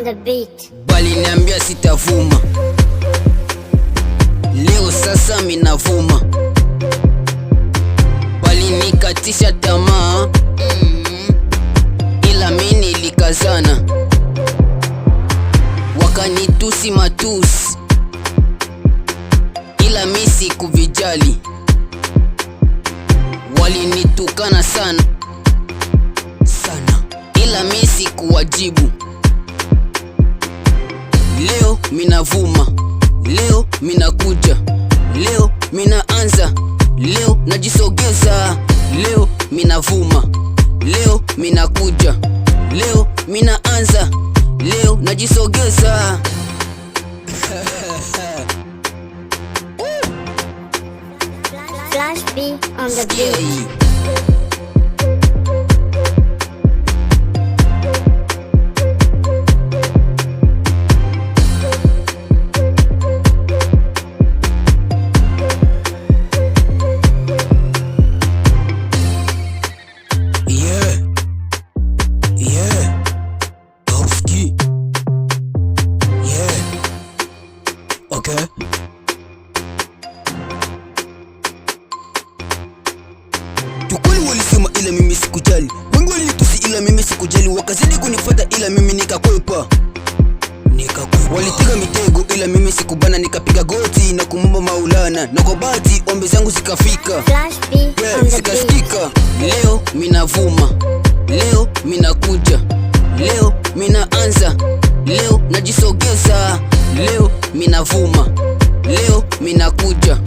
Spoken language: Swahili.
on the beat. Bali niambia sitavuma, leo sasa minavuma. Bali nikatisha tamaa, ila mimi nilikazana. Wakanitusi matusi, ila mimi sikuvijali. Walinitukana sana ila mimi sikuwajibu. Leo minavuma, leo minakuja, leo minaanza, leo najisogeza. Leo minavuma, leo minakuja, leo minaanza, leo najisogeza. Flash B on the beat. Okay. Tukweli walisema ila mimi sikujali, wengi walinitusi ila mimi sikujali, wakazidi kunifuata ila mimi nikakwepa. Walitega mitego ila mimi sikubana, nikapiga goti na kumomba Maulana, na kwa bahati ombi zangu zikafika, zikasikika. Leo minavuma, leo minakuja, leo minaanza, leo najisogeza. Leo minavuma, leo minakuja,